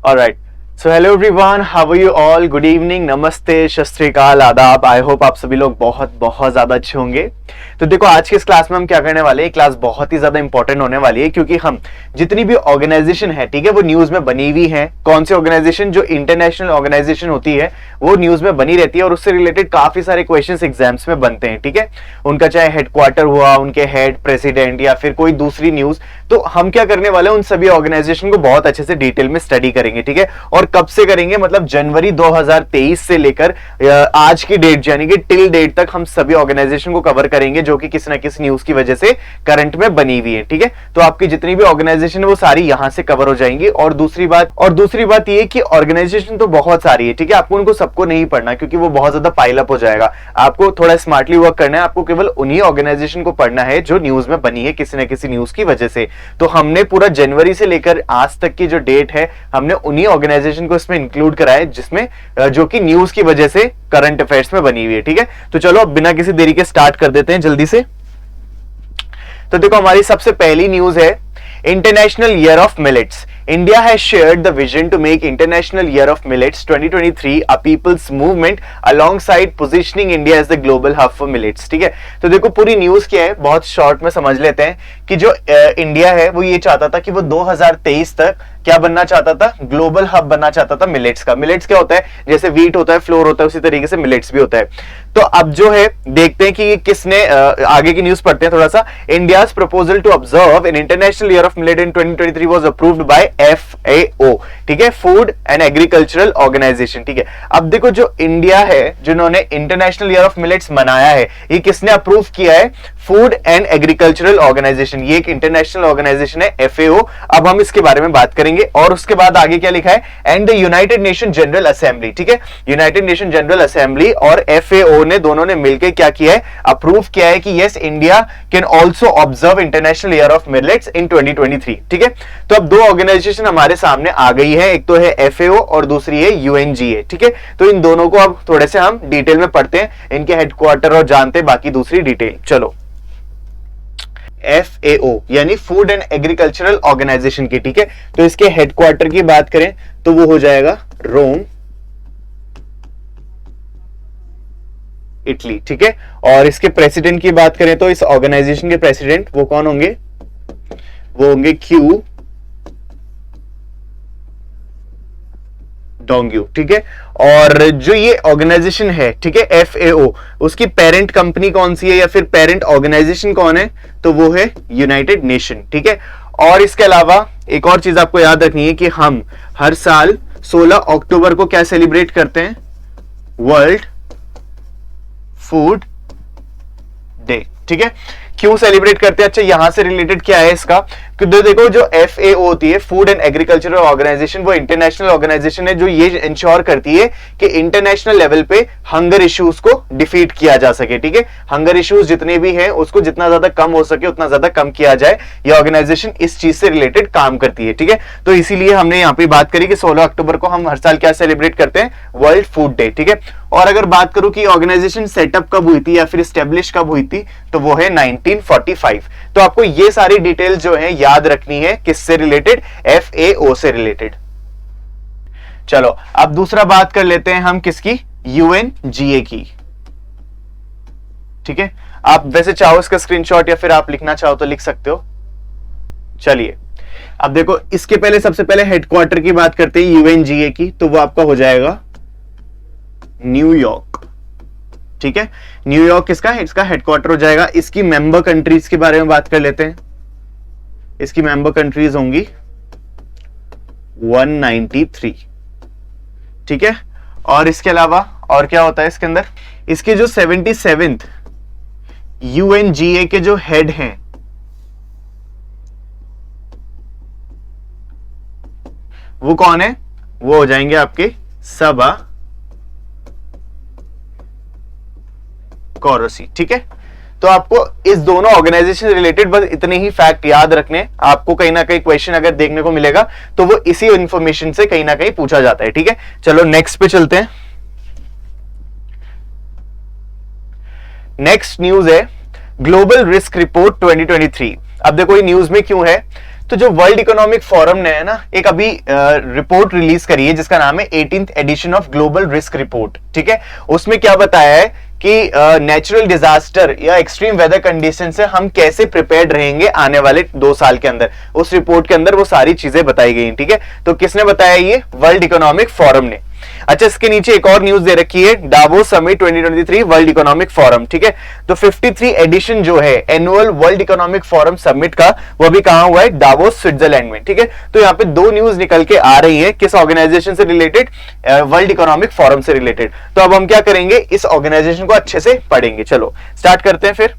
Alright. So hello everyone, how are you all? Good evening, नमस्ते, सत श्री अकाल, आदाब। आई होप आप सभी लोग बहुत बहुत ज्यादा अच्छे होंगे। तो देखो आज के इस क्लास में हम क्या करने वाले हैं, क्लास बहुत ही ज्यादा इंपॉर्टेंट होने वाली है क्योंकि हम जितनी भी ऑर्गेनाइजेशन है, ठीक है, वो न्यूज में बनी हुई है। कौन सी ऑर्गेनाइजेशन? जो इंटरनेशनल ऑर्गेनाइजेशन होती है वो न्यूज में बनी रहती है और उससे रिलेटेड काफी सारे क्वेश्चन एग्जाम्स में बनते हैं, ठीक है। उनका चाहे हेडक्वार्टर हुआ, उनके हेड, प्रेसिडेंट या फिर कोई दूसरी न्यूज, तो हम क्या करने वाले हैं, उन सभी ऑर्गेनाइजेशन को बहुत अच्छे से डिटेल में स्टडी करेंगे, ठीक है। और कब से करेंगे? मतलब जनवरी 2023 से लेकर आज की डेट यानी कि टिल डेट तक हम सभी ऑर्गेनाइजेशन को कवर करेंगे जो कि किसी ना किसी न्यूज की वजह से करंट में बनी हुई है, ठीक है। तो आपकी जितनी भी ऑर्गेनाइजेशन है वो सारी यहां से कवर हो जाएंगी। और दूसरी बात ये कि ऑर्गेनाइजेशन तो बहुत सारी है, ठीक है। आपको उनको सबको नहीं पढ़ना क्योंकि वो बहुत ज्यादा पाइल अप हो जाएगा। आपको थोड़ा स्मार्टली वर्क करना है। आपको केवल उन्हीं ऑर्गेनाइजेशन को पढ़ना है जो न्यूज में बनी है किसी ना किसी न्यूज की वजह से। तो हमने पूरा जनवरी से लेकर आज तक की जो डेट है, हमने उन्हीं ऑर्गेनाइजेशन को इसमें इंक्लूड करा है जिसमें जो कि न्यूज की वजह से करंट अफेयर्स में बनी हुई है, ठीक है। तो चलो अब बिना किसी देरी के स्टार्ट कर देते हैं जल्दी से। तो देखो हमारी सबसे पहली न्यूज है international year of millets. India has shared the vision to make International Year of Millets 2023 a people's movement alongside positioning India as the global hub for millets, ठीक है। तो देखो पूरी न्यूज क्या है, बहुत शॉर्ट में समझ लेते हैं कि जो इंडिया है वो ये चाहता था कि वो 2023 तक क्या बनना चाहता था, ग्लोबल हब बनना चाहता था मिलेट्स का। मिलेट्स क्या होता है? जैसे व्हीट होता है, फ्लोर होता है, उसी तरीके से मिलेट्स भी होता है। तो अब जो है देखते हैं कि किसने आगे की न्यूज पढ़ते हैं थोड़ा सा। India's proposal to observe an international year of millet in 2023 was approved by FAO, ठीक है, फूड एंड एग्रीकल्चरल ऑर्गेनाइजेशन, ठीक है। अब देखो जो इंडिया है जिन्होंने इंटरनेशनल ईयर ऑफ मिलेट्स मनाया है, ये किसने अप्रूव किया है? Food and agricultural organisation. ये एक इंटरनेशनल ऑर्गेनाइजेशन है FAO। अब हम इसके बारे में बात करेंगे। और उसके बाद आगे क्या लिखा है? And the United Nation General assembly, ठीक है। यूनाइटेड नेशन जनरल असेंबली और FAO ने दोनों ने मिलकर क्या किया है? अप्रूव किया है कि yes, India can also observe international year of millets इन 2023, ठीक है। तो अब दो ऑर्गेनाइजेशन हमारे सामने आ गई है, एक तो है FAO और दूसरी है UNGA, ठीक है। तो इन दोनों को अब थोड़े से हम डिटेल में पढ़ते हैं, इनके हेडक्वार्टर और जानते हैं बाकी दूसरी डिटेल। चलो, FAO यानी फूड एंड एग्रीकल्चरल ऑर्गेनाइजेशन की, ठीक है। तो इसके हेडक्वार्टर की बात करें तो वो हो जाएगा रोम, इटली, ठीक है। और इसके प्रेसिडेंट की बात करें तो इस ऑर्गेनाइजेशन के प्रेसिडेंट वो कौन होंगे? वो होंगे क्यू डोंग्यू, ठीक है। और जो ये ऑर्गेनाइजेशन है, ठीक है, FAO, उसकी पेरेंट कंपनी कौन सी है या फिर पेरेंट ऑर्गेनाइजेशन कौन है? तो वो है यूनाइटेड नेशन, ठीक है। और इसके अलावा एक और चीज आपको याद रखनी है कि हम हर साल 16 अक्टूबर को क्या सेलिब्रेट करते हैं? वर्ल्ड फूड डे, ठीक है। क्यों सेलिब्रेट करते हैं? अच्छा, यहां से रिलेटेड क्या है इसका? क्योंकि देखो जो FAO होती है, फूड एंड एग्रीकल्चरल ऑर्गेनाइजेशन, वो इंटरनेशनल ऑर्गेनाइजेशन है जो ये इंश्योर करती है कि इंटरनेशनल लेवल पे हंगर इश्यूज को डिफीट किया जा सके, ठीक है। हंगर इश्यूज जितने भी हैं उसको जितना ज्यादा कम हो सके उतना ज्यादा कम किया जाए। ये ऑर्गेनाइजेशन इस चीज से रिलेटेड काम करती है, ठीक है। तो इसीलिए हमने यहाँ पे बात करी कि 16 अक्टूबर को हम हर साल क्या सेलिब्रेट करते हैं? वर्ल्ड फूड डे, ठीक है। और अगर बात करूं कि ऑर्गेनाइजेशन सेटअप कब हुई थी या फिर स्टेब्लिश कब हुई थी, तो वो है 1945। तो आपको ये सारी डिटेल जो है याद रखनी है, किससे रिलेटेड? FAO से रिलेटेड। चलो अब दूसरा बात कर लेते हैं हम किसकी? UNGA की, ठीक है। आप वैसे चाहो इसका स्क्रीनशॉट या फिर आप लिखना चाहो तो लिख सकते हो। चलिए अब देखो, इसके पहले सबसे पहले हेडक्वार्टर की बात करते हैं UNGA की, तो वो आपका हो जाएगा न्यूयॉर्क, ठीक है। न्यूयॉर्क किसका है? इसका हेडक्वार्टर हो जाएगा। इसकी मेंबर कंट्रीज के बारे में बात कर लेते हैं। इसकी मेंबर कंट्रीज होंगी 193, ठीक है। और इसके अलावा और क्या होता है इसके अंदर? इसके जो 77th UNGA के जो हेड हैं वो कौन है? वो हो जाएंगे आपके सबा कौरसी, ठीक है। तो आपको इस दोनों ऑर्गेनाइजेशन रिलेटेड बस इतने ही फैक्ट याद रखने। आपको कहीं ना कहीं क्वेश्चन अगर देखने को मिलेगा तो वो इसी इंफॉर्मेशन से कहीं ना कहीं पूछा जाता है, ठीक है। चलो नेक्स्ट पे चलते हैं। नेक्स्ट न्यूज है ग्लोबल रिस्क रिपोर्ट 2023। अब देखो ये न्यूज में क्यों है, तो जो वर्ल्ड इकोनॉमिक फोरम ने है ना एक अभी रिपोर्ट रिलीज करी है जिसका नाम है 18th edition of global risk report, ठीक है। उसमें क्या बताया है कि नेचुरल डिजास्टर या एक्सट्रीम वेदर कंडीशन से हम कैसे प्रिपेयर्ड रहेंगे आने वाले 2 साल के अंदर। उस रिपोर्ट के अंदर वो सारी चीजें बताई गई, ठीक है। तो किसने बताया? ये वर्ल्ड इकोनॉमिक फोरम ने। अच्छा, इसके नीचे एक और न्यूज दे रखी है, Davos summit 2023 world economic forum, ठीक है। तो 53 एडिशन जो है annual world economic forum summit का, वो भी कहां हुआ है? डावोस स्विट्जरलैंड में, ठीक है। तो यहाँ पे 2 न्यूज निकल के आ रही है, किस ऑर्गेनाइजेशन से रिलेटेड? वर्ल्ड इकोनॉमिक फोरम से रिलेटेड। तो अब हम क्या करेंगे? इस ऑर्गेनाइजेशन को अच्छे से पढ़ेंगे। चलो स्टार्ट करते हैं फिर।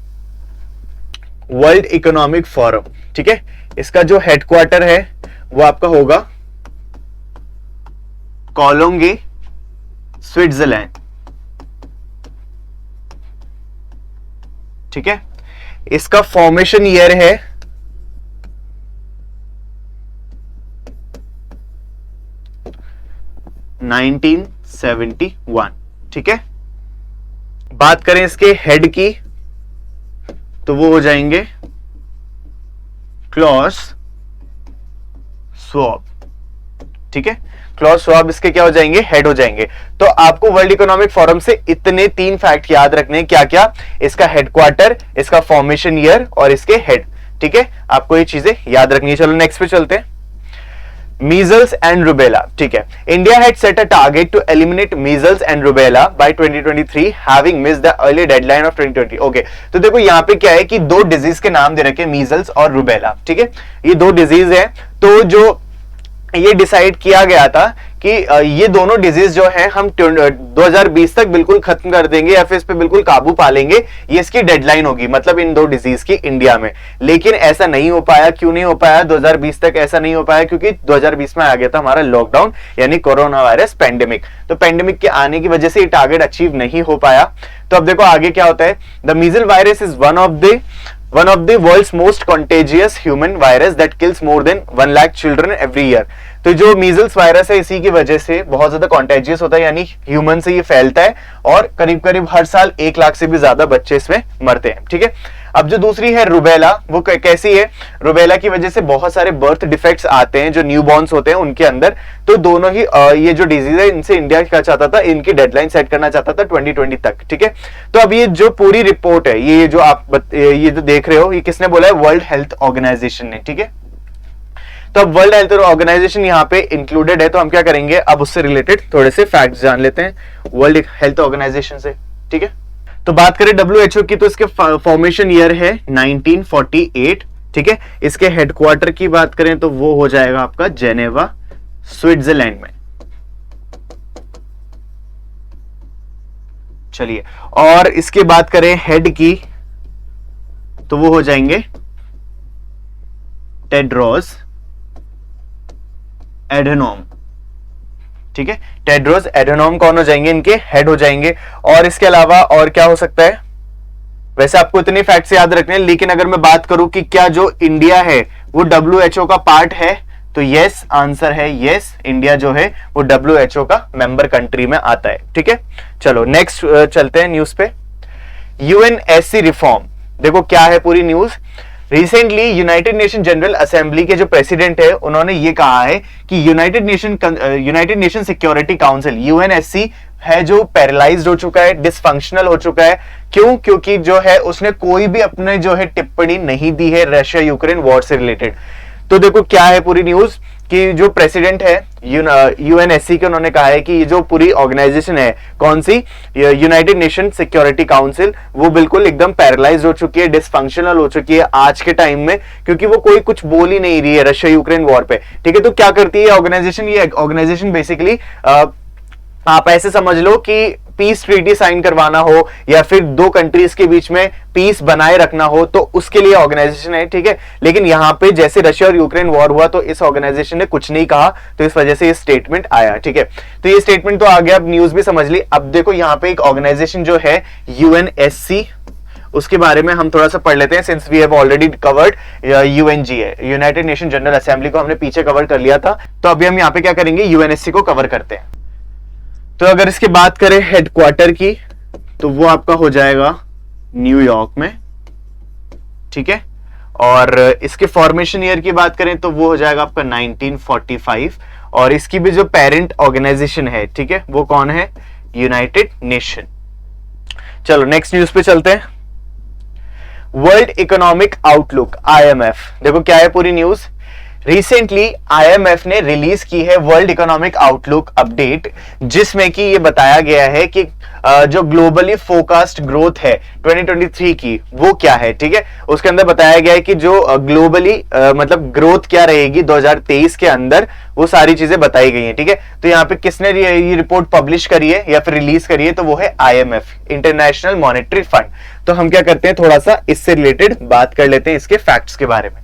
वर्ल्ड इकोनॉमिक फोरम, ठीक है, इसका जो हेडक्वार्टर है वो आपका होगा कोलोंगे, स्विट्जरलैंड, ठीक है। इसका फॉर्मेशन ईयर है 1971, ठीक है। बात करें इसके हेड की तो वो हो जाएंगे क्लॉस स्वाब, ठीक है। क्लॉस स्वाब इसके क्या हो जाएंगे? हेड हो जाएंगे। तो आपको वर्ल्ड इकोनॉमिक फोरम से इतने 3 फैक्ट याद रखने हैं। क्या क्या? इसका हेडक्वार्टर, इसका फॉर्मेशन ईयर और इसके हेड, ठीक है। आपको ये चीजें याद रखनी है। चलो नेक्स्ट पे चलते हैं। मीजल्स एंड रुबेला, ठीक है। India had set a target to eliminate measles and rubella by 2023 having missed the early deadline of 2020। Okay, तो देखो यहाँ पे क्या है कि 2 डिजीज के नाम दे रखे, मीजल्स और रुबेला, ठीक है। ये 2 डिजीज है। तो जो ये डिसाइड किया गया था कि ये दोनों डिजीज जो है हम 2020 तक बिल्कुल खत्म कर देंगे या फिर इस पे बिल्कुल काबू पा लेंगे, ये इसकी डेडलाइन होगी, मतलब इन 2 डिजीज की इंडिया में। लेकिन ऐसा नहीं हो पाया। क्यों नहीं हो पाया 2020 तक? ऐसा नहीं हो पाया क्योंकि 2020 में आ गया था हमारा लॉकडाउन, यानी कोरोना वायरस पेंडेमिक। तो पेंडेमिक के आने की वजह से ये टारगेट अचीव नहीं हो पाया। तो अब देखो आगे क्या होता है। The measle virus is one of the world's most contagious human virus that kills more than 1 lakh children every year. तो जो मीजल्स वायरस है इसी की वजह से बहुत ज्यादा कॉन्टेजियस होता है, यानी ह्यूमन से ये फैलता है और करीब करीब हर साल 1 लाख से भी ज्यादा बच्चे इसमें मरते हैं, ठीक है। अब जो दूसरी है रुबेला, वो कैसी है? रुबेला की वजह से बहुत सारे बर्थ डिफेक्ट्स आते हैं जो न्यूबॉर्न्स होते हैं उनके अंदर। तो दोनों ही ये जो डिजीज है इनसे इंडिया क्या चाहता था? इनकी डेडलाइन सेट करना चाहता था 2020 तक, ठीक है। तो अब ये जो पूरी रिपोर्ट है, ये जो आप ये जो देख रहे हो, ये किसने बोला है? वर्ल्ड हेल्थ ऑर्गेनाइजेशन ने, ठीक है। तो अब वर्ल्ड हेल्थ ऑर्गेनाइजेशन यहाँ पे इंक्लूडेड है। तो हम क्या करेंगे? अब उससे रिलेटेड थोड़े से फैक्ट्स जान लेते हैं वर्ल्ड हेल्थ ऑर्गेनाइजेशन से, ठीक है। तो बात करें WHO की तो इसके फॉर्मेशन ईयर है 1948, ठीक है। इसके हेडक्वार्टर की बात करें तो वो हो जाएगा आपका जेनेवा, स्विट्जरलैंड में। चलिए, और इसके बात करें हेड की तो वो हो जाएंगे टेड्रोस एडेनोम, ठीक है। टेड्रोस एडेनोम कौन हो जाएंगे? इनके हेड हो जाएंगे। और इसके अलावा और क्या हो सकता है? वैसे आपको इतने फैक्ट्स याद रखने हैं, लेकिन अगर मैं बात करूं कि क्या जो इंडिया है वो WHO का पार्ट है, तो यस आंसर है यस। इंडिया जो है वो WHO का मेंबर कंट्री में आता है, ठीक है। चलो नेक्स्ट चलते हैं न्यूज पे। UNSC रिफॉर्म, देखो क्या है पूरी news. Recently United Nation General assembly के जो प्रेसिडेंट है उन्होंने ये कहा है कि United nation security council UNSC है जो पैरालाइज्ड हो चुका है, डिसफंक्शनल हो चुका है। क्यों? क्योंकि जो है उसने कोई भी अपने जो है टिप्पणी नहीं दी है रशिया यूक्रेन वॉर से रिलेटेड। तो देखो क्या है पूरी न्यूज कि जो प्रेसिडेंट है UNSC के, उन्होंने कहा है कि ये जो पूरी ऑर्गेनाइजेशन है, कौन सी? यूनाइटेड नेशन सिक्योरिटी काउंसिल, वो बिल्कुल एकदम पैरालाइज हो चुकी है, डिसफंक्शनल हो चुकी है आज के टाइम में, क्योंकि वो कोई कुछ बोल ही नहीं रही है रशिया यूक्रेन वॉर पे, ठीक है। तो क्या करती है ऑर्गेनाइजेशन? ये ऑर्गेनाइजेशन बेसिकली आप ऐसे समझ लो कि पीस ट्रीटी साइन करवाना हो या फिर 2 कंट्रीज के बीच में पीस बनाए रखना हो तो उसके लिए ऑर्गेनाइजेशन है, ठीक है। लेकिन यहां पे जैसे रशिया और यूक्रेन वॉर हुआ तो इस ऑर्गेनाइजेशन ने कुछ नहीं कहा, तो इस वजह से ये स्टेटमेंट आया, ठीक है। तो ये स्टेटमेंट तो आ गया, अब न्यूज भी समझ ली। अब देखो यहाँ पे एक ऑर्गेनाइजेशन जो है UNSC, उसके बारे में हम थोड़ा सा पढ़ लेते हैं, since we have already covered UNGA, United Nation General Assembly को हमने पीछे कवर कर लिया था। तो अभी हम यहाँ पे क्या करेंगे? UNSC को कवर करते हैं। तो अगर इसकी बात करें हेडक्वार्टर की तो वो आपका हो जाएगा न्यूयॉर्क में, ठीक है। और इसके फॉर्मेशन ईयर की बात करें तो वो हो जाएगा आपका 1945, और इसकी भी जो पेरेंट ऑर्गेनाइजेशन है, ठीक है, वो कौन है? United nation. चलो नेक्स्ट न्यूज पे चलते हैं। वर्ल्ड इकोनॉमिक आउटलुक IMF, देखो क्या है पूरी न्यूज। रिसेंटली IMF ने रिलीज की है वर्ल्ड इकोनॉमिक आउटलुक अपडेट, जिसमें कि ये बताया गया है कि जो ग्लोबली फोकास्ट ग्रोथ है 2023 की वो क्या है, ठीक है। उसके अंदर बताया गया है कि जो ग्लोबली मतलब ग्रोथ क्या रहेगी 2023 के अंदर, वो सारी चीजें बताई गई हैं, ठीक है। तो यहाँ पे किसने ये रिपोर्ट पब्लिश करी है या फिर रिलीज करी है? तो वो है IMF, इंटरनेशनल मॉनेटरी फंड। तो हम क्या करते हैं, थोड़ा सा इससे रिलेटेड बात कर लेते हैं, इसके फैक्ट्स के बारे में।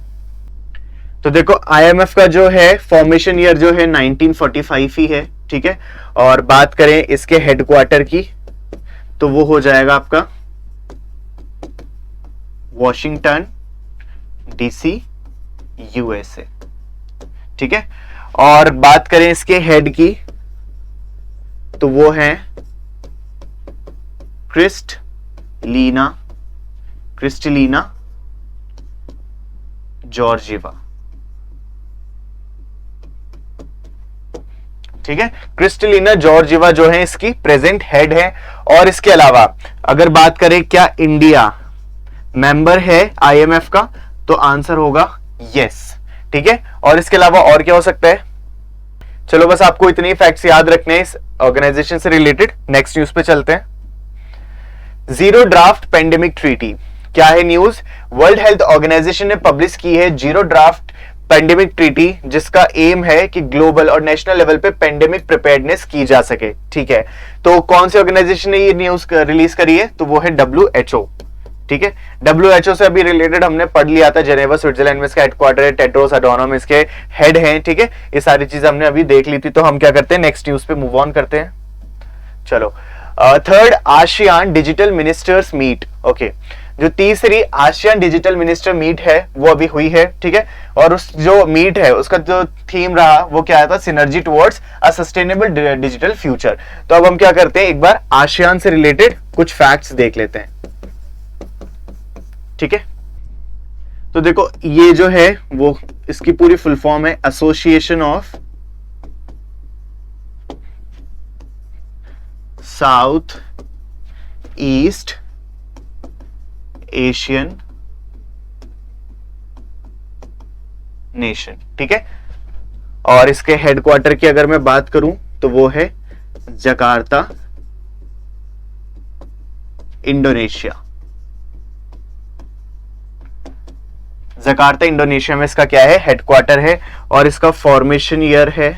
तो देखो IMF का जो है फॉर्मेशन ईयर जो है 1945 ही है, ठीक है। और बात करें इसके हेडक्वार्टर की तो वो हो जाएगा आपका वॉशिंगटन DC USA, ठीक है। और बात करें इसके हेड की तो वो है क्रिस्टलीना जॉर्जिवा, ठीक है। क्रिस्टलीना जॉर्जिवा जो है इसकी प्रेजेंट हेड है। और इसके अलावा अगर बात करें क्या इंडिया मेंबर है IMF का, तो आंसर होगा यस, ठीक है। और इसके अलावा और क्या हो सकता है? चलो बस आपको इतने फैक्ट्स याद रखने हैं इस ऑर्गेनाइजेशन से रिलेटेड। नेक्स्ट न्यूज पे चलते हैं। जीरो ड्राफ्ट पेंडेमिक ट्रीटी, क्या है न्यूज? वर्ल्ड हेल्थ ऑर्गेनाइजेशन ने पब्लिश की है जीरो ड्राफ्ट पेंडेमिक ट्रीटी, जिसका एम है कि ग्लोबल और नेशनल लेवल पे पेंडेमिक प्रिपेयर्डनेस की जा सके, ठीक है। तो कौन सी ऑर्गेनाइजेशन ने ये न्यूज रिलीज करी है? तो वो है WHO, ठीक है। WHO से अभी रिलेटेड हमने पढ़ लिया था, जेनेवा स्विट्जरलैंड में इसका हेडक्वार्टर है, टेड्रोस अडोनम इसके हेड हैं, ठीक है। ये सारी चीजें हमने अभी देख ली थी। तो हम क्या करते हैं, नेक्स्ट न्यूज पे मूव ऑन करते हैं। चलो, third ASEAN digital ministers meet, okay. जो तीसरी आसियान डिजिटल मिनिस्टर मीट है वो अभी हुई है, ठीक है। और उस जो मीट है उसका जो थीम रहा वो क्या था? Synergy towards a sustainable digital future. तो अब हम क्या करते हैं, एक बार आसियान से रिलेटेड कुछ फैक्ट्स देख लेते हैं, ठीक है। तो देखो ये जो है वो इसकी पूरी फुल फॉर्म है association of south east Asian nation, ठीक है। और इसके हेडक्वार्टर की अगर मैं बात करूं तो वो है जकार्ता, इंडोनेशिया। जकार्ता इंडोनेशिया में इसका क्या है? हेडक्वार्टर है। और इसका फॉर्मेशन ईयर है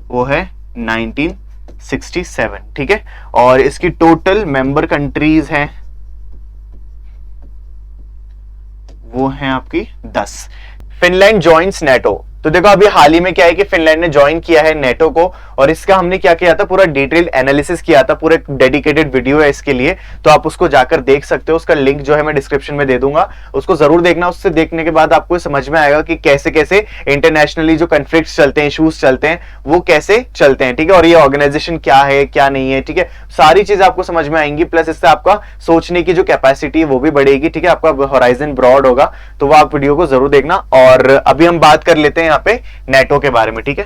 वो है 1967, ठीक है। और इसकी टोटल मेंबर कंट्रीज हैं वो हैं आपकी 10। फिनलैंड जॉइंस नेटो, तो देखो अभी हाल ही में क्या है कि फिनलैंड ने ज्वाइन किया है नेटो को, और इसका हमने क्या किया था, पूरा डिटेल्ड एनालिसिस किया था, पूरा डेडिकेटेड वीडियो है इसके लिए, तो आप उसको जाकर देख सकते हो। उसका लिंक जो है मैं डिस्क्रिप्शन में दे दूंगा, उसको जरूर देखना। उससे देखने के बाद आपको समझ में आएगा कि कैसे कैसे इंटरनेशनली जो कन्फ्लिक्ट्स चलते हैं, इशूज चलते हैं, वो कैसे चलते हैं, ठीक है। और ये ऑर्गेनाइजेशन क्या है क्या नहीं है, ठीक है, सारी चीजें आपको समझ में आएंगी। प्लस इससे आपका सोचने की जो कैपेसिटी है वो भी बढ़ेगी, ठीक है, आपका होराइजन ब्रॉड होगा। तो वो आप वीडियो को जरूर देखना। और अभी हम बात कर लेते हैं यहाँ पे नेटो के बारे में, ठीक है।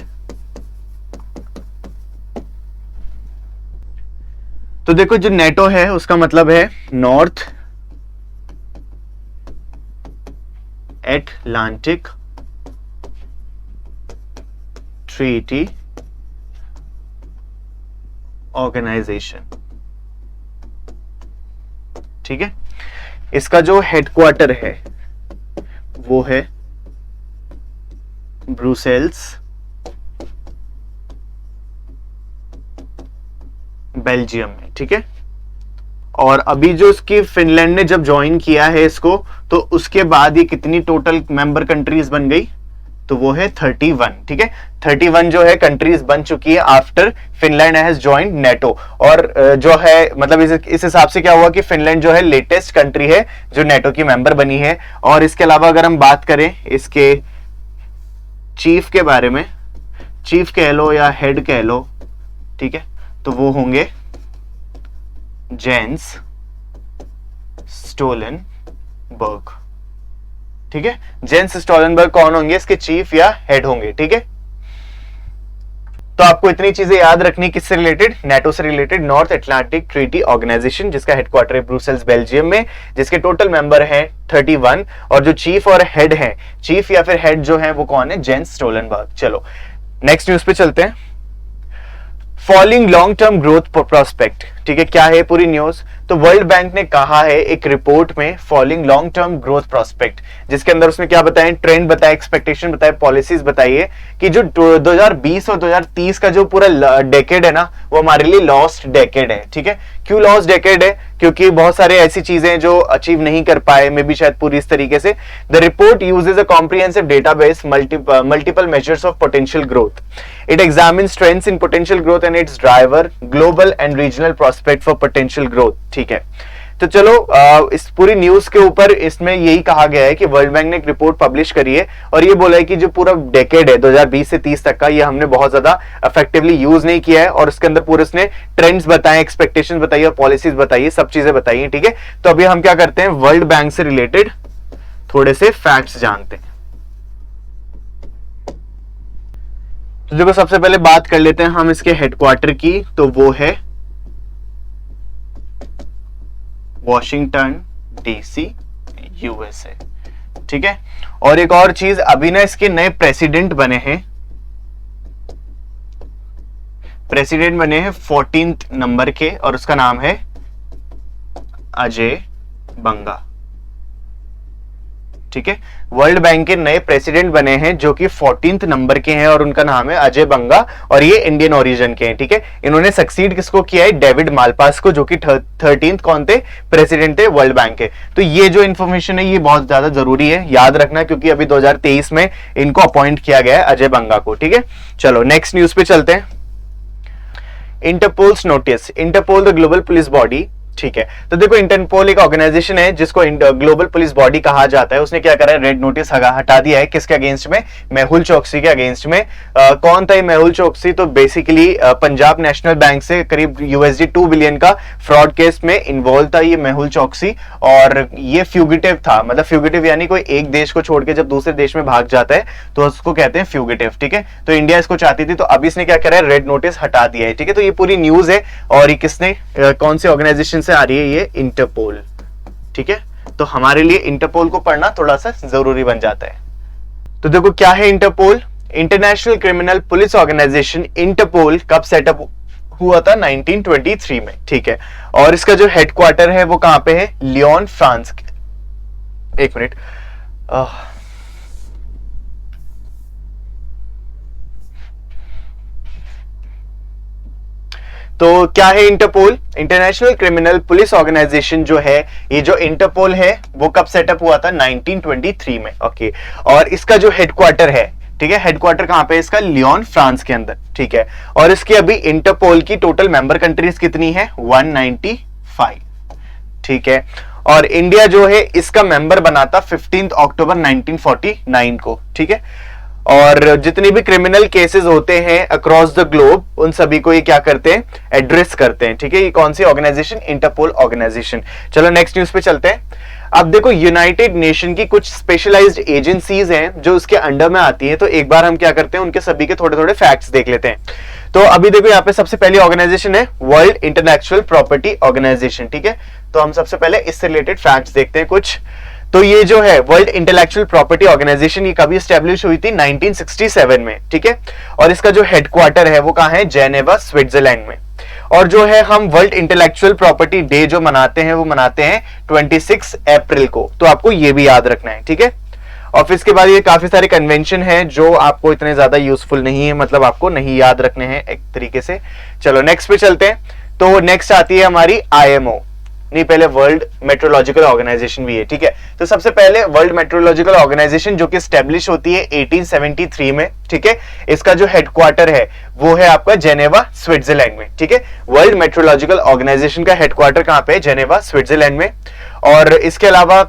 तो देखो जो नेटो है उसका मतलब है नॉर्थ एटलांटिक ट्रीटी ऑर्गेनाइजेशन, ठीक है। इसका जो हेडक्वार्टर है वो है ब्रुसेल्स, बेल्जियम में, ठीक है। और अभी जो इसकी फिनलैंड ने जब ज्वाइन किया है इसको, तो उसके बाद ये कितनी टोटल मेंबर कंट्रीज बन गई? तो वो है 31, ठीक है। 31 जो है कंट्रीज बन चुकी है after Finland has joined NATO. और जो है मतलब इस हिसाब से क्या हुआ कि फिनलैंड जो है लेटेस्ट कंट्री है जो नेटो की मेंबर बनी है। और इसके अलावा अगर हम बात करें इसके चीफ के बारे में, चीफ कह लो या हेड कह लो, ठीक है, तो वो होंगे जेंस स्टोलन स्टोलनबर्ग। ठीक है, जेंस स्टोलनबर्ग कौन होंगे? इसके चीफ या हेड होंगे। ठीक है, तो आपको इतनी चीजें याद रखनी, किससे रिलेटेड? नाटो से related, North Atlantic Treaty Organisation, जिसका हेडक्वार्टर है ब्रुसेल्स बेल्जियम में, जिसके टोटल मेंबर हैं 31, और जो चीफ और हेड हैं, चीफ या फिर हेड जो है वो कौन है? Gents Stoltenberg. चलो नेक्स्ट न्यूज पे चलते हैं। Falling long term growth prospect. ठीक है, क्या है पूरी न्यूज? तो वर्ल्ड बैंक ने कहा है एक रिपोर्ट में, falling long term growth prospect, जिसके अंदर उसने क्या बताया? ट्रेंड बताया, एक्सपेक्टेशन बताया, पॉलिसीज बताइए कि जो 2020 और 2030 का जो पूरा डेकेड है ना, वो हमारे लिए लॉस्ट डेकेड है। ठीक है, क्यों लॉस्ट डेकेड है? क्योंकि बहुत सारे ऐसी चीजें हैं जो अचीव नहीं कर पाए, मे बी शायद पूरी इस तरीके से। The report uses a comprehensive database, multiple measures of potential growth. It examines trends in potential growth and it's driver, global and regional prospect for potential growth. ठीक है, तो चलो इस पूरी न्यूज के ऊपर इसमें यही कहा गया है कि वर्ल्ड बैंक ने एक रिपोर्ट पब्लिश करी है और ये बोला है कि जो पूरा डेकेड है 2020 से 30 तक का, ये हमने बहुत ज्यादा इफेक्टिवली यूज नहीं किया है, और उसके अंदर पूरे उसने ट्रेंड्स बताए, एक्सपेक्टेशंस बताई और पॉलिसीज बताई, सब चीजें बताई हैं। ठीक है, तो अभी हम क्या करते हैं? वर्ल्ड बैंक से रिलेटेड थोड़े से फैक्ट्स जानते हैं। तो देखो, सबसे पहले बात कर लेते हैं हम इसके हेडक्वार्टर की, तो वो है वॉशिंगटन डीसी, यूएसए। ठीक है, और एक और चीज, अभी ना इसके नए प्रेसिडेंट बने हैं, प्रेसिडेंट बने हैं 14th नंबर के, और उसका नाम है अजय बंगा। ठीक है, वर्ल्ड बैंक के नए प्रेसिडेंट बने हैं जो कि 14th नंबर के हैं, और उनका नाम है अजय बंगा, और ये इंडियन ओरिजिन के हैं। ठीक है, इन्होंने सक्सीड किसको किया है? डेविड मालपास को, जो कि 13th कौन थे? प्रेसिडेंट थे वर्ल्ड बैंक के। तो ये जो इंफॉर्मेशन है ये बहुत ज्यादा जरूरी है, याद रखना, क्योंकि अभी 2023 में इनको अपॉइंट किया गया है, अजय बंगा को। ठीक है, चलो नेक्स्ट न्यूज पे चलते हैं। Interpol's notice, Interpol the global police body. ठीक है, तो देखो, इंटरपोल एक ऑर्गेनाइजेशन है जिसको ग्लोबल पुलिस बॉडी कहा जाता है। उसने क्या करा है? रेड नोटिस हटा दिया है, किसके अगेंस्ट में? मेहुल चोकसी के अगेंस्ट में। कौन था ये मेहुल चोकसी? तो बेसिकली पंजाब नेशनल बैंक से करीब $2 बिलियन का फ्रॉड केस में इन्वॉल्व था ये मेहुल चोकसी, और ये फ्यूगिटिव था। मतलब फ्यूगिटिव यानी कोई एक देश को छोड़ के जब दूसरे देश में भाग जाता है तो उसको कहते हैं फ्यूगिटिव। ठीक है, तो इंडिया इसको चाहती थी, तो अभी इसने क्या करा है? रेड नोटिस हटा दिया है। ठीक है, तो ये पूरी न्यूज है, और ये किसने, कौन से ऑर्गेनाइजेशन से आ रही है? ये इंटरपोल। ठीक है, तो हमारे लिए इंटरपोल को पढ़ना थोड़ा सा जरूरी बन जाता है। तो देखो, क्या है Interpol? International criminal police organisation. Interpol कब सेटअप हुआ था? 1923 में। ठीक है, और इसका जो हेडक्वार्टर है वो कहां पे है? Leone, France. एक मिनट, तो क्या है Interpol? International criminal police organisation जो है, ये जो इंटरपोल है वो कब सेटअप हुआ था? 1923 में। ओके, और इसका जो हेडक्वार्टर है, ठीक है, हेडक्वार्टर कहां पे? इसका लियोन, फ्रांस के अंदर। ठीक है, और इसकी अभी इंटरपोल की टोटल मेंबर कंट्रीज कितनी है? 195। ठीक है, और इंडिया जो है इसका मेंबर बना था 15 अक्टूबर 1949 को। ठीक है, और जितने भी क्रिमिनल केसेस होते हैं अक्रॉस द ग्लोब, उन सभी को ये क्या करते हैं? एड्रेस करते हैं। ठीक है, ये कौन सी ऑर्गेनाइजेशन? Interpol organisation. चलो नेक्स्ट न्यूज पे चलते हैं। अब देखो, यूनाइटेड नेशन की कुछ स्पेशलाइज्ड एजेंसीज हैं जो उसके अंडर में आती हैं, तो एक बार हम क्या करते हैं? उनके सभी के थोड़े थोड़े फैक्ट्स देख लेते हैं। तो अभी देखो, यहाँ पे सबसे पहली ऑर्गेनाइजेशन है वर्ल्ड इंटेलेक्चुअल प्रॉपर्टी ऑर्गेनाइजेशन। ठीक है, तो हम सबसे पहले इससे रिलेटेड फैक्ट्स देखते हैं कुछ। तो ये जो है वर्ल्ड इंटेलेक्चुअल प्रॉपर्टी ऑर्गेनाइजेशन, ये कभी एस्टेब्लिश हुई थी? 1967 में। ठीक है, और इसका जो हेडक्वार्टर है वो कहाँ है? जेनेवा, स्विट्जरलैंड में। और जो है हम वर्ल्ड इंटेलेक्चुअल प्रॉपर्टी डे जो मनाते हैं वो मनाते हैं 26 अप्रैल को, तो आपको ये भी याद रखना है। ठीक है, और फिर इसके बाद ये काफी सारे कन्वेंशन हैं जो आपको इतने ज्यादा यूजफुल नहीं है, मतलब आपको नहीं याद रखने हैं एक तरीके से। चलो नेक्स्ट पे चलते हैं। तो नेक्स्ट आती है हमारी IMO, नहीं पहले वर्ल्ड मेट्रोलॉजिकल ऑर्गेनाइजेशन भी है। ठीक है, तो सबसे पहले वर्ल्ड मेट्रोलॉजिकल ऑर्गेनाइजेशन जो कि स्टैब्लिश होती है 1873 में। ठीक है, इसका जो हेडक्वार्टर है वो है आपका जेनेवा, स्विट्जरलैंड में। ठीक है, वर्ल्ड मेट्रोलॉजिकल ऑर्गेनाइजेशन का हेडक्वार्टर कहां पे है? जेनेवा, स्विट्जरलैंड में। और इसके अलावा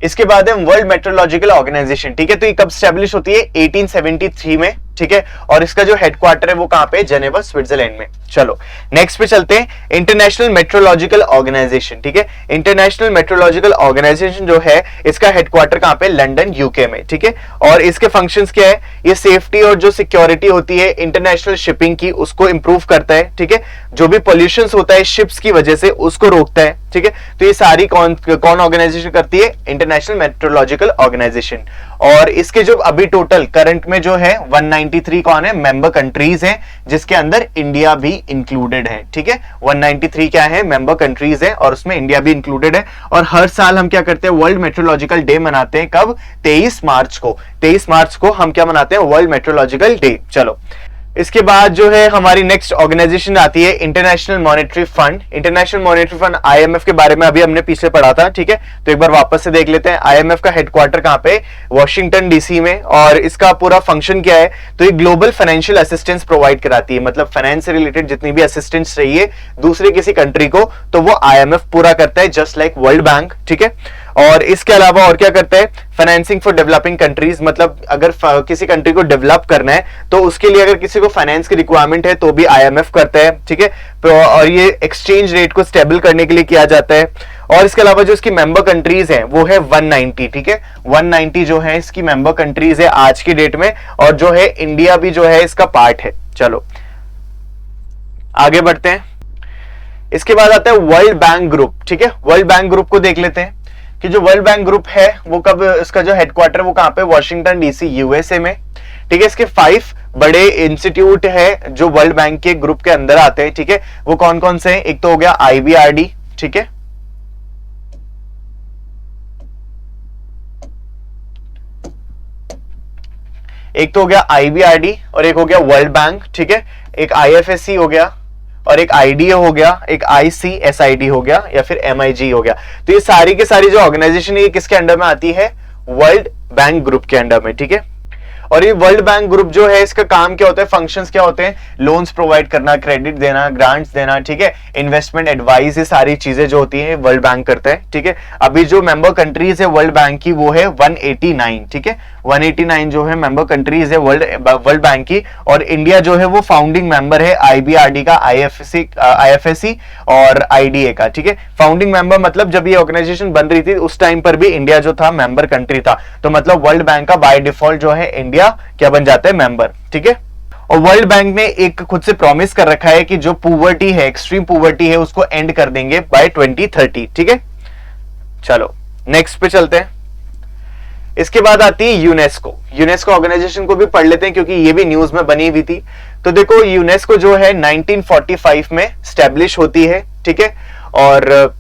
इसके बाद है वर्ल्ड मेट्रोलॉजिकल ऑर्गेनाइजेशन। ठीक है, तो ये कब स्टैब्लिश होती है? 1873 में। ठीक है, और इसका जो हेडक्वार्टर है वो कहां पे, जेनेवा स्विट्जरलैंड में। चलो नेक्स्ट पे चलते हैं, इंटरनेशनल मेट्रोलॉजिकल ऑर्गेनाइजेशन। ठीक है, इंटरनेशनल मेट्रोलॉजिकल ऑर्गेनाइजेशन जो है इसका हेडक्वार्टर कहां पे, लंदन यूके में। ठीक है, और इसके फंक्शंस क्या है, ये सेफ्टी और जो सिक्योरिटी होती है इंटरनेशनल शिपिंग की उसको इंप्रूव करता है। ठीक है, जो भी पॉल्यूशन होता है शिप्स की वजह से उसको रोकता है। ठीक है, तो ये सारी कौन ऑर्गेनाइजेशन करती है, इंटरनेशनल मेट्रोलॉजिकल ऑर्गेनाइजेशन। और इसके जो अभी टोटल करंट में जो है 193 कौन है, मेंबर कंट्रीज हैं, जिसके अंदर इंडिया भी इंक्लूडेड है। ठीक है, 193 क्या है, मेंबर कंट्रीज है, और उसमें इंडिया भी इंक्लूडेड है। और हर साल हम क्या करते हैं, वर्ल्ड मेट्रोलॉजिकल डे मनाते हैं। कब, 23 मार्च को। 23 मार्च को हम क्या मनाते हैं, वर्ल्ड मेट्रोलॉजिकल डे। चलो इसके बाद जो है हमारी नेक्स्ट ऑर्गेनाइजेशन आती है international monetary fund. International monetary fund IMF के बारे में अभी हमने पीछे पढ़ा था। ठीक है, तो एक बार वापस से देख लेते हैं। आईएमएफ का हेडक्वार्टर कहां पे, वॉशिंगटन डीसी में। और इसका पूरा फंक्शन क्या है, तो ये ग्लोबल फाइनेंशियल असिस्टेंस प्रोवाइड कराती है, मतलब फाइनेंस से रिलेटेड जितनी भी असिस्टेंस चाहिए दूसरे किसी कंट्री को, तो वो आईएमएफ पूरा करता है, जस्ट लाइक वर्ल्ड बैंक। ठीक है, और इसके अलावा और क्या करता है, फाइनेंसिंग फॉर डेवलपिंग कंट्रीज, मतलब अगर किसी कंट्री को डेवलप करना है तो उसके लिए अगर किसी को फाइनेंस की रिक्वायरमेंट है तो भी आईएमएफ करता है। ठीक है, तो और ये एक्सचेंज रेट को स्टेबल करने के लिए किया जाता है। और इसके अलावा जो इसकी मेंबर कंट्रीज हैं वो है 190। ठीक है, 190 जो है इसकी मेंबर कंट्रीज है आज की डेट में, और जो है इंडिया भी जो है इसका पार्ट है। चलो आगे बढ़ते हैं। इसके बाद आता है वर्ल्ड बैंक ग्रुप। ठीक है, वर्ल्ड बैंक ग्रुप को देख लेते हैं कि जो वर्ल्ड बैंक ग्रुप है वो कब, इसका जो हेडक्वार्टर वो कहां पे, वॉशिंगटन डीसी यूएसए में। ठीक है, इसके 5 बड़े इंस्टीट्यूट है जो वर्ल्ड बैंक के ग्रुप के अंदर आते हैं। ठीक है, वो कौन कौन से हैं, एक तो हो गया आईबीआरडी। ठीक है, एक तो हो गया आईबीआरडी और एक हो गया वर्ल्ड बैंक। ठीक है, एक आईएफएससी हो गया और एक आईडीए हो गया, एक आईसीएसआईडी हो गया, या फिर एमआईजी हो गया। तो ये सारी की सारी जो ऑर्गेनाइजेशन है ये किसके अंडर में आती है, वर्ल्ड बैंक ग्रुप के अंडर में। ठीक है, और ये वर्ल्ड बैंक ग्रुप जो है इसका काम क्या होता है, फंक्शंस क्या होते हैं, लोन्स प्रोवाइड करना, क्रेडिट देना, ग्रांट्स देना। ठीक है, इन्वेस्टमेंट एडवाइस, ये सारी चीजें जो होती हैं वर्ल्ड बैंक करता है। ठीक है, अभी जो मेंबर कंट्रीज है वर्ल्ड बैंक की वो है 189। ठीक है, 189 जो है मेंबर कंट्रीज है वर्ल्ड बैंक की, और इंडिया जो है वो फाउंडिंग मेंबर है आईबीआरडी का, आईएफएससी और आईडीए का। ठीक है, फाउंडिंग मेंबर मतलब जब ये ऑर्गेनाइजेशन बन रही थी उस टाइम पर भी इंडिया जो था मेंबर कंट्री था, तो मतलब वर्ल्ड बैंक का बाय डिफॉल्ट जो है इंडिया क्या बन जाता है, मेंबर। ठीक है, और वर्ल्ड बैंक ने एक खुद से प्रॉमिस कर रखा है कि जो पुवर्टी है, एक्सट्रीम पुवर्टी है, उसको एंड कर देंगे बाय 2030। ठीक है, चलो नेक्स्ट पे चलते हैं। इसके बाद आती है यूनेस्को। यूनेस्को ऑर्गेनाइजेशन को भी पढ़ लेते हैं क्योंकि ये भी न्यूज में बनी हुई थी। तो देखो यूनेस्को जो है 1945 में स्टैब्लिश होती है। ठीक है, और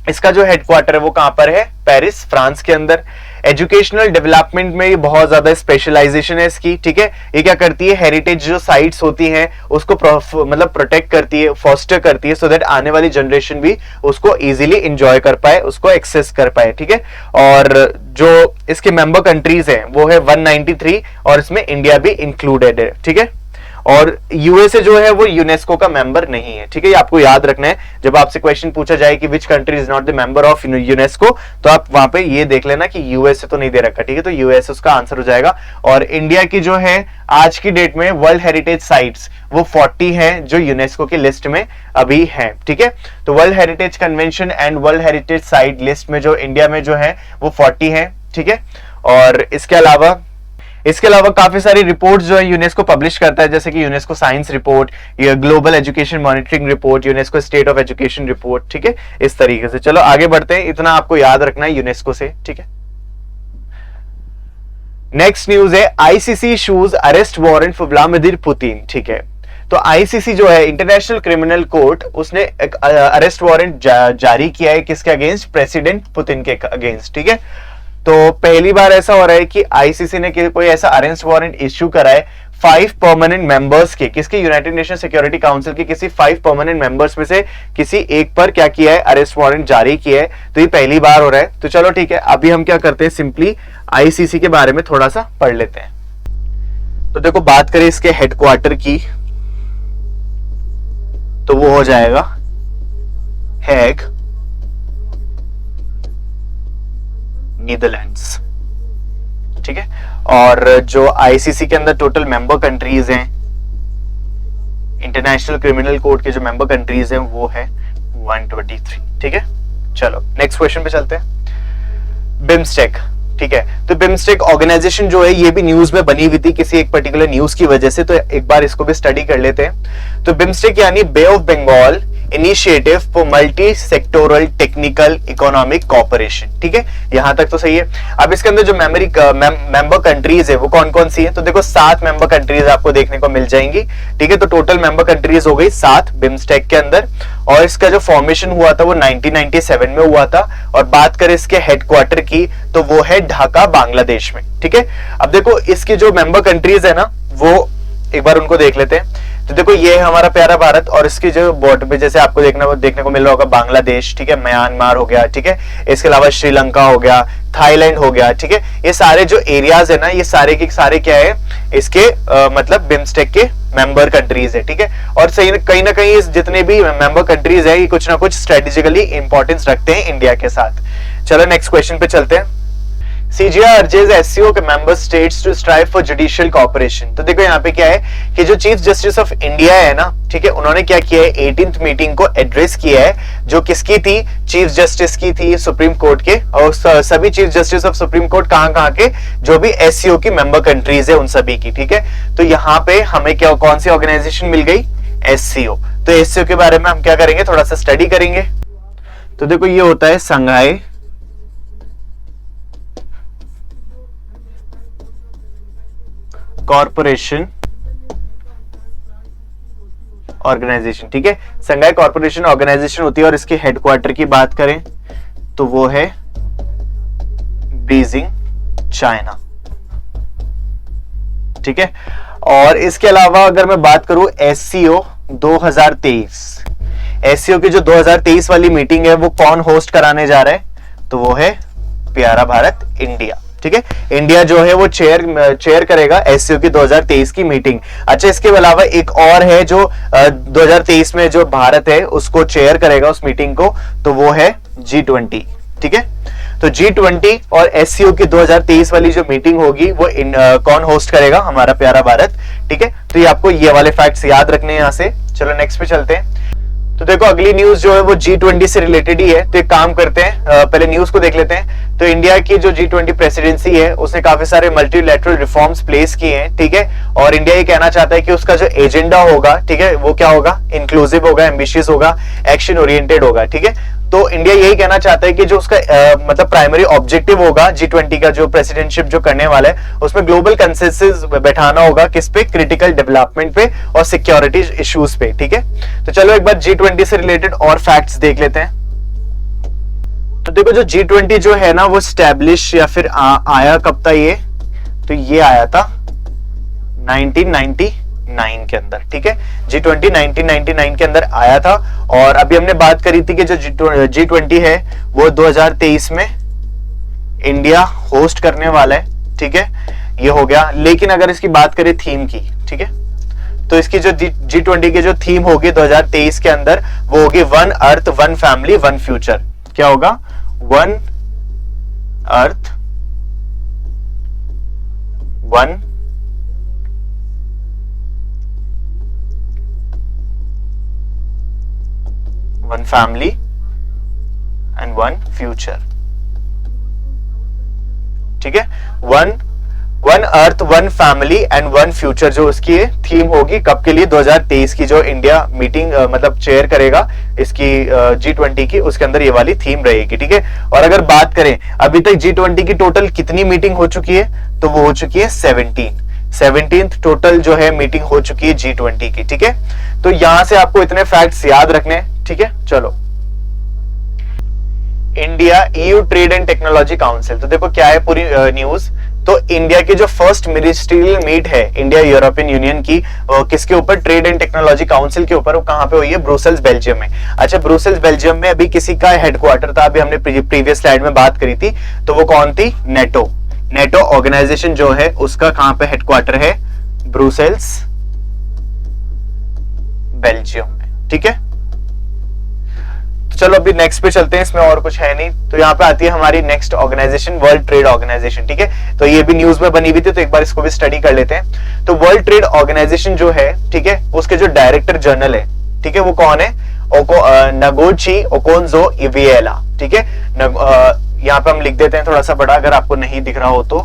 इसका जो हेडक्वार्टर है वो कहां पर है, पेरिस फ्रांस के अंदर। एजुकेशनल डेवलपमेंट में बहुत ज्यादा स्पेशलाइजेशन है इसकी। ठीक है, ये क्या करती है, हेरिटेज जो साइट्स होती हैं उसको मतलब प्रोटेक्ट करती है, फोस्टर करती है, सो दैट आने वाली जनरेशन भी उसको इजीली एंजॉय कर पाए, उसको एक्सेस कर पाए। ठीक है, और जो इसके मेंबर कंट्रीज है वो है 193 और इसमें इंडिया भी इंक्लूडेड है। ठीक है, और यूएसए जो है वो यूनेस्को का मेंबर नहीं है। ठीक है, ये आपको याद रखना है, जब आपसे क्वेश्चन पूछा जाए कि which country is not the member of UNESCO, तो आप वहां पे ये देख लेना कि यूएसए तो नहीं दे रखा। ठीक है, तो यूएसए उसका आंसर हो जाएगा। और इंडिया की जो है आज की डेट में वर्ल्ड हेरिटेज साइट्स वो 40 है जो यूनेस्को की लिस्ट में अभी है। ठीक है, तो world heritage convention and world heritage site list में जो इंडिया में जो है वो 40 है। ठीक है, और इसके अलावा काफी सारी रिपोर्ट्स जो है यूनेस्को पब्लिश करता है, जैसे कि UNESCO science report, global education monitoring report, UNESCO state of education report. ठीक है, इस तरीके से। चलो आगे बढ़ते हैं, इतना आपको याद रखना है यूनेस्को से। ठीक है, नेक्स्ट न्यूज है ICC issues arrest warrant for Vladimir Putin. ठीक है, तो आईसीसी जो है इंटरनेशनल क्रिमिनल कोर्ट, उसने एक अरेस्ट वारंट जारी किया है किसके अगेंस्ट, प्रेसिडेंट पुतिन के अगेंस्ट। ठीक है, तो पहली बार ऐसा हो रहा है कि आईसीसी ने कोई ऐसा अरेस्ट वारंट इश्यू करा है 5 परमानेंट मेंबर्स के, किसके, यूनाइटेड नेशन सिक्योरिटी काउंसिल के किसी 5 परमानेंट मेंबर्स में से किसी एक पर क्या किया है, अरेस्ट वारंट जारी किया है। तो ये पहली बार हो रहा है। तो चलो ठीक है, अभी हम क्या करते हैं, सिंपली आईसीसी के बारे में थोड़ा सा पढ़ लेते हैं। तो देखो बात करें इसके हेडक्वार्टर की, तो वो हो जाएगा हैग, नीदरलैंड्स। ठीक है, और जो आईसीसी के अंदर टोटल मेंबर कंट्रीज हैं, इंटरनेशनल क्रिमिनल कोर्ट के जो मेंबर कंट्रीज हैं वो है 123। ठीक है, चलो नेक्स्ट क्वेश्चन पे चलते हैं। बिम्स्टेक, ठीक है, तो बिम्स्टेक ऑर्गेनाइजेशन जो है ये भी न्यूज में बनी हुई थी किसी एक पर्टिकुलर न्यूज की वजह से, तो एक बार इसको भी स्टडी कर लेते हैं। तो बिम्स्टेक यानी bay of Bengal initiative for multi sectoral technical economic cooperation. ठीक है, यहां तक तो सही है। अब इसके अंदर जो मेंबर कंट्रीज है वो कौन कौन सी है, तो देखो 7 मेंबर कंट्रीज आपको देखने को मिल जाएंगी। ठीक है, तो टोटल मेंबर कंट्रीज हो गई 7 बिम्स्टेक के अंदर, और इसका जो फॉर्मेशन हुआ था वो 1997 में हुआ था। और बात करें इसके हेडक्वार्टर की तो वो है ढाका, बांग्लादेश में। ठीक है, अब देखो इसकी जो मेंबर कंट्रीज है ना वो एक बार उनको देख लेते हैं। तो देखो ये है हमारा प्यारा भारत, और इसकी जो बॉर्डर पे जैसे आपको देखने को मिल रहा होगा बांग्लादेश, ठीक है, म्यांमार हो गया, ठीक है, इसके अलावा श्रीलंका हो गया, थाईलैंड हो गया। ठीक है, ये सारे जो एरियाज है ना ये सारे के सारे क्या है इसके मतलब बिम्स्टेक के मेंबर कंट्रीज है। ठीक है, और सही कहीं ना कहीं जितने भी मेंबर कंट्रीज है ये कुछ ना कुछ स्ट्रेटेजिकली इंपॉर्टेंस रखते हैं इंडिया के साथ। चलो नेक्स्ट क्वेश्चन पे चलते हैं। CGI urges SCO के member states to strive for judicial cooperation. तो देखो यहाँ पे क्या है कि जो चीफ जस्टिस ऑफ इंडिया है ना, ठीक है, उन्होंने क्या किया है 18th मीटिंग को एड्रेस किया है, जो किसकी थी, चीफ जस्टिस की थी सुप्रीम कोर्ट के, और सभी chief justice of supreme court कहाँ के, जो भी SCO की मेंबर कंट्रीज है उन सभी की। ठीक है, तो यहाँ पे हमें क्या कौन सी ऑर्गेनाइजेशन मिल गई, SCO। तो SCO के बारे में हम क्या करेंगे, थोड़ा सा स्टडी करेंगे। तो देखो ये होता है संघाई कॉर्पोरेशन ऑर्गेनाइजेशन। ठीक है, संघाई कॉर्पोरेशन ऑर्गेनाइजेशन होती है, और इसके हेडक्वार्टर की बात करें तो वो है बीजिंग, चाइना। ठीक है, और इसके अलावा अगर मैं बात करूं SCO 2023, SCO की जो 2023 वाली मीटिंग है वो कौन होस्ट कराने जा रहा है, तो वो है प्यारा भारत, इंडिया। ठीक है, इंडिया जो है वो चेयर करेगा SCO की 2023 की मीटिंग। अच्छा, इसके अलावा एक और है जो 2023 में जो भारत है उसको चेयर करेगा उस मीटिंग को, तो वो है G20। ठीक है, तो G20 और SCO की 2023 वाली जो मीटिंग होगी वो कौन होस्ट करेगा, हमारा प्यारा भारत। ठीक है, तो ये आपको ये वाले फैक्ट्स याद रखने हैं यहाँ से। चलो नेक्स्ट पे चलते हैं। तो देखो अगली न्यूज जो है वो G20 से रिलेटेड ही है, तो एक काम करते हैं पहले न्यूज को देख लेते हैं। तो इंडिया की जो G20 प्रेसिडेंसी है उसने काफी सारे मल्टीलैटरल रिफॉर्म्स प्लेस किए हैं। ठीक है, और इंडिया ये कहना चाहता है कि उसका जो एजेंडा होगा, ठीक है, वो क्या होगा, इंक्लूसिव होगा, एम्बिशियस होगा, एक्शन ओरिएंटेड होगा। ठीक है, तो इंडिया यही कहना चाहता है कि जो उसका मतलब प्राइमरी ऑब्जेक्टिव होगा G20 का जो प्रेसिडेंटशिप जो करने वाला है उसमें ग्लोबल कंसेंसस बैठाना होगा, किस पे, क्रिटिकल डेवलपमेंट पे और सिक्योरिटी इश्यूज पे। ठीक है, तो चलो एक बार G20 से रिलेटेड और फैक्ट्स देख लेते हैं। तो देखो जो G20 जो है ना वो स्टैब्लिश या फिर आया कब था ये, तो ये आया था 1999 के अंदर। ठीक है, G20 1999 के अंदर आया था, और अभी हमने बात करी थी कि जो G20 है वो 2023 में इंडिया होस्ट करने वाला है। ठीक है, ये हो गया। लेकिन अगर इसकी बात करें थीम की, ठीक है, तो इसकी जो G20 की जो थीम होगी 2023 के अंदर वो होगी one earth, one family, one future. क्या होगा, one earth, one family and one future. ठीक है, one earth, one family and one future जो उसकी थीम होगी कब के लिए, 2023 की जो इंडिया मीटिंग मतलब चेयर करेगा इसकी G20 की, उसके अंदर ये वाली थीम रहेगी। ठीक है, और अगर बात करें अभी तक G20 की टोटल कितनी मीटिंग हो चुकी है, तो वो हो चुकी है 17th टोटल जो है मीटिंग हो चुकी है G20 की। ठीक है, तो यहां से आपको इतने फैक्ट्स याद रखने हैं। ठीक है, चलो India EU trade and technology council. तो देखो क्या है पूरी न्यूज, तो इंडिया की जो फर्स्ट मिनिस्ट्रियल मीट है इंडिया यूरोपियन यूनियन की, किसके ऊपर, ट्रेड एंड टेक्नोलॉजी काउंसिल के ऊपर, वो कहां पे हुई है, ब्रुसेल्स बेल्जियम में। अच्छा, ब्रुसेल्स बेल्जियम में अभी किसी का हेडक्वार्टर था, अभी हमने प्रीवियस स्लाइड में बात करी थी, तो वो कौन थी, नेटो ऑर्गेनाइजेशन जो है उसका कहां पे हेडक्वार्टर है, ब्रुसेल्स बेल्जियम में। ठीक है, तो चलो अभी नेक्स्ट पे चलते हैं, इसमें और कुछ है नहीं। तो यहाँ पे आती है हमारी next organisation, World Trade Organisation, ठीक है। तो ये भी न्यूज में बनी हुई थी, तो एक बार इसको भी स्टडी कर लेते हैं। तो वर्ल्ड ट्रेड ऑर्गेनाइजेशन जो है, ठीक है, उसके जो डायरेक्टर जनरल है, ठीक है, वो कौन है? नगोची ओकोन्जो इविएला, ठीक है। यहाँ पे हम लिख देते हैं थोड़ा सा बड़ा, अगर आपको नहीं दिख रहा हो तो,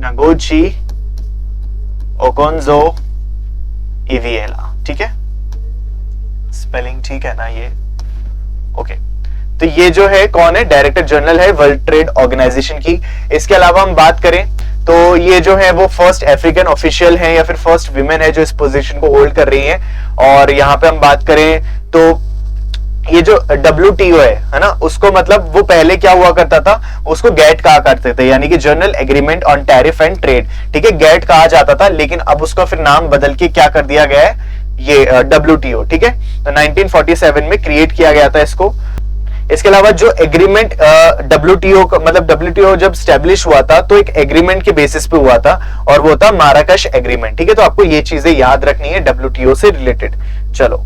नगोची ओकोन्जो इविएला, ठीक है। स्पेलिंग ठीक है ना ये? ओके। तो ये जो है कौन है? डायरेक्टर जनरल है वर्ल्ड ट्रेड ऑर्गेनाइजेशन की। इसके अलावा हम बात करें तो ये जो है वो फर्स्ट अफ्रीकन ऑफिशियल है या फिर फर्स्ट विमेन है जो इस पोजीशन को होल्ड कर रही हैं। और यहाँ पे हम बात करें तो ये जो WTO है ना, उसको मतलब वो पहले क्या हुआ करता था, उसको गेट कहा करते थे, यानी कि general agreement on tariff and trade, ठीक है, गेट कहा जाता था। लेकिन अब उसका फिर नाम बदल के क्या कर दिया गया है, ये WTO, ठीक है। तो 1947 में क्रिएट किया गया था इसको। इसके अलावा जो एग्रीमेंट WTO का मतलब WTO जब स्टैब्लिश हुआ था तो एक एग्रीमेंट के बेसिस पे हुआ था और वो था माराकश एग्रीमेंट, ठीक है। तो आपको ये चीजें याद रखनी है WTO से रिलेटेड। चलो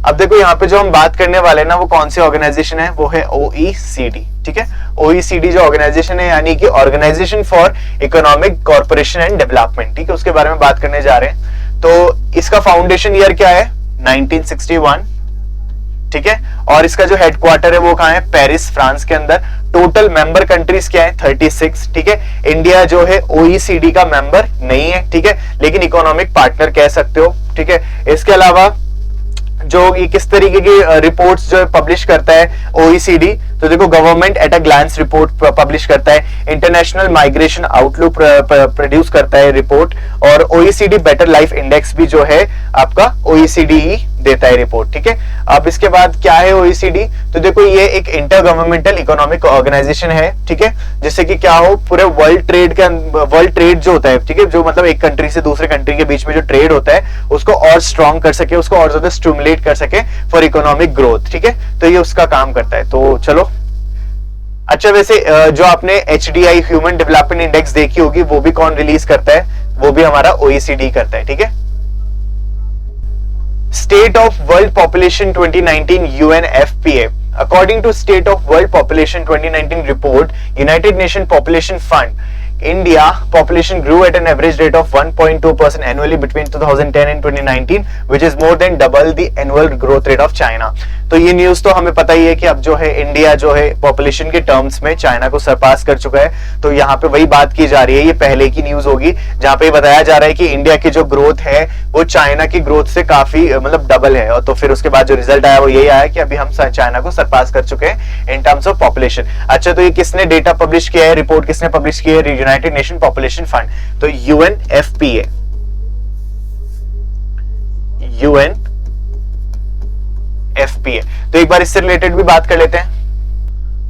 अब देखो यहाँ पे जो हम बात करने वाले हैं ना, वो कौन सी ऑर्गेनाइजेशन है? वो है OECD, ठीक है। OECD जो ऑर्गेनाइजेशन है, यानी कि organisation for economic corporation and development, ठीक है, उसके बारे में बात करने जा रहे हैं। तो इसका फाउंडेशन ईयर क्या है? 1961, ठीक है। और इसका जो हेडक्वार्टर है वो कहाँ है? पेरिस, फ्रांस के अंदर। टोटल मेंबर कंट्रीज क्या है? 36, ठीक है। इंडिया जो है OECD का मेंबर नहीं है, ठीक है, लेकिन इकोनॉमिक पार्टनर कह सकते हो, ठीक है। इसके अलावा जो ये किस तरीके की रिपोर्ट्स जो पब्लिश करता है OECD, तो देखो government at a glance report publish करता है, इंटरनेशनल माइग्रेशन आउटलुक प्रोड्यूस करता है रिपोर्ट, और OECD बेटर लाइफ इंडेक्स भी जो है आपका OECD ही देता है रिपोर्ट, ठीक है। अब इसके बाद क्या है OECD? तो देखो ये एक इंटर गवर्नमेंटल इकोनॉमिक ऑर्गेनाइजेशन है, ठीक है, जिससे कि क्या हो, पूरे वर्ल्ड ट्रेड जो होता है, ठीक है, जो मतलब एक कंट्री से दूसरे कंट्री के बीच में जो ट्रेड होता है उसको और स्ट्रॉन्ग कर सके, उसको और ज्यादा स्टिमुलेट कर सके फॉर इकोनॉमिक ग्रोथ, ठीक है। तो ये उसका काम करता है। तो चलो, अच्छा वैसे जो आपने HDI ह्यूमन डेवलपमेंट इंडेक्स देखी होगी, वो भी कौन रिलीज करता है? वो भी हमारा OECD करता है, ठीक है। State of World Population 2019 UNFPA. According to State of World Population 2019 report, United Nations Population Fund, India population grew at an average rate of 1.2% annually between 2010 and 2019, which is more than double the annual growth rate of China. तो ये news तो हमें पता ही है कि अब जो है इंडिया जो है पॉपुलेशन के टर्म्स में चाइना को सरपास कर चुका है। तो यहाँ पे वही बात की जा रही है, ये पहले की न्यूज होगी जहाँ पे बताया जा रहा है कि इंडिया की जो ग्रोथ है वो चाइना की ग्रोथ से काफी मतलब डबल है। और तो फिर उसके बाद जो रिजल्ट आया वो यही आया कि अभी हम चाइना को सरपास कर चुके हैं इन टर्म्स ऑफ पॉपुलेशन। अच्छा, तो ये किसने डेटा पब्लिश किया है, रिपोर्ट किसने पब्लिश की है? यूनाइटेड नेशन पॉपुलेशन फंड, तो UNFPA। तो एक बार इससे रिलेटेड भी बात कर लेते हैं।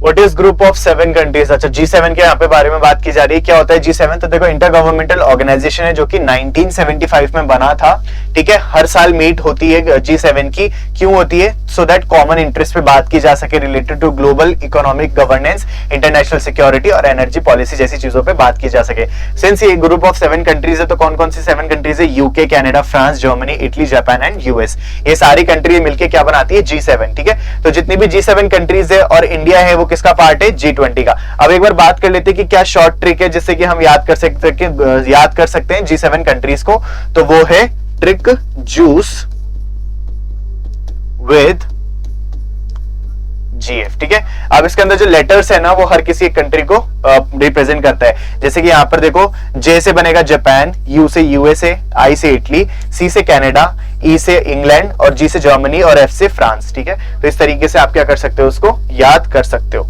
What is group of 7 countries? अच्छा, G7 के यहाँ पे बारे में बात की जा रही है। क्या होता है G7? तो देखो इंटर गवर्नमेंटल ऑर्गेनाइजेशन है जो कि 1975 में बना था, ठीक है। हर साल मीट होती है G7 की। क्यों होती है? सो दैट कॉमन इंटरेस्ट पे बात की जा सके related to global economic governance, international security और एनर्जी पॉलिसी जैसी चीजों पे बात की जा सके। सिंस ये ग्रुप ऑफ 7 कंट्रीज है, तो कौन कौन सी 7 कंट्रीज है? UK, Canada, France, Germany, Italy, Japan and US। ये सारी कंट्री मिलकर क्या बनाती है? G7, ठीक है। तो जितनी भी G7 कंट्रीज है और इंडिया है वो किसका पार्ट है? G20 का। अब एक बार बात कर लेते हैं कि क्या शॉर्ट ट्रिक है जिससे कि हम याद कर सकते हैं G7 कंट्रीज को। तो वो है ट्रिक जूस विद GF, ठीक है। अब इसके अंदर जो लेटर्स है ना वो हर किसी एक कंट्री को रिप्रेजेंट करता है। जैसे कि यहाँ पर देखो J से बनेगा जापान, U से USA, I से इटली, C से कनाडा, E से इंग्लैंड और G से जर्मनी और F से फ्रांस, ठीक है। तो इस तरीके से आप क्या कर सकते हो, उसको याद कर सकते हो।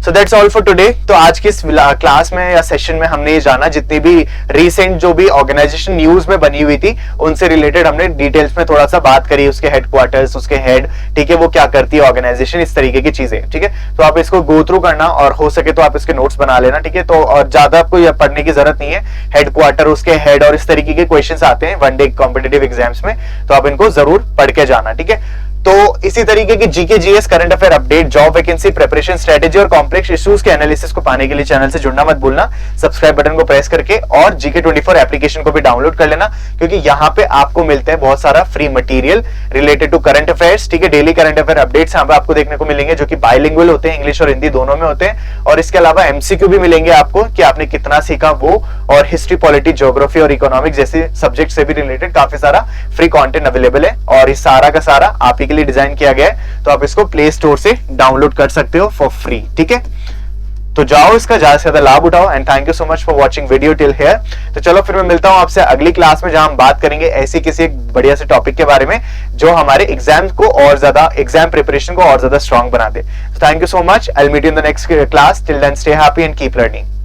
So that's all for today. तो आज की इस क्लास में या सेशन में हमने ये जाना जितनी भी रीसेंट जो भी ऑर्गेनाइजेशन न्यूज में बनी हुई थी उनसे रिलेटेड हमने डिटेल्स में थोड़ा सा बात करी, उसके हेडक्वार्टर्स, उसके हेड, ठीक है, वो क्या करती है ऑर्गेनाइजेशन, इस तरीके की चीजें, ठीक है। तो आप इसको गो थ्रू करना और हो सके तो आप इसके नोट्स बना लेना, ठीक है। तो और ज्यादा आपको यह पढ़ने की जरूरत नहीं है। हेडक्वार्टर, उसके हेड और इस तरीके के क्वेश्चन आते हैं वन डे कॉम्पिटेटिव एग्जाम्स में, तो आप इनको जरूर पढ़ के जाना, ठीक है। तो इसी तरीके की GK GS current affair update, job vacancy preparation strategy और कॉम्प्लेक्स इश्यूज के एनालिसिस को पाने के लिए चैनल से जुड़ना मत भूलना। सब्सक्राइब बटन को प्रेस करके और GK24 एप्लीकेशन को भी डाउनलोड कर लेना, क्योंकि यहाँ पे आपको मिलता है बहुत सारा free material related to current affairs. ठीक है, डेली करंट अफेयर अपडेट्स यहाँ पे आपको देखने को मिलेंगे जो कि बाइलिंगुअल होते हैं, इंग्लिश और हिंदी दोनों में होते हैं। और इसके अलावा MCQ भी मिलेंगे आपको कि आपने कितना सीखा वो, और हिस्ट्री, पॉलिटी, ज्योग्राफी और इकोनॉमिक्स जैसे सब्जेक्ट से भी रिलेटेड काफी सारा फ्री कंटेंट अवेलेबल है। और इस सारा का सारा आप ही के लिए डिजाइन किया गया है, तो आप इसको प्ले स्टोर से डाउनलोड कर सकते हो फॉर फ्री। ठीक है, तो जाओ इसका ज्यादा से ज्यादा लाभ उठाओ। And thank you so much for watching video till here. तो चलो फिर मैं मिलता हूं आपसे अगली क्लास में, जहां हम बात करेंगे ऐसी किसी एक बढ़िया से टॉपिक के बारे में जो हमारे एग्जाम को और ज्यादा, एग्जाम प्रिपरेशन को और ज्यादा स्ट्रांग बना दे। Thank you so much, I will meet you in the next class. Till then stay happy and keep learning.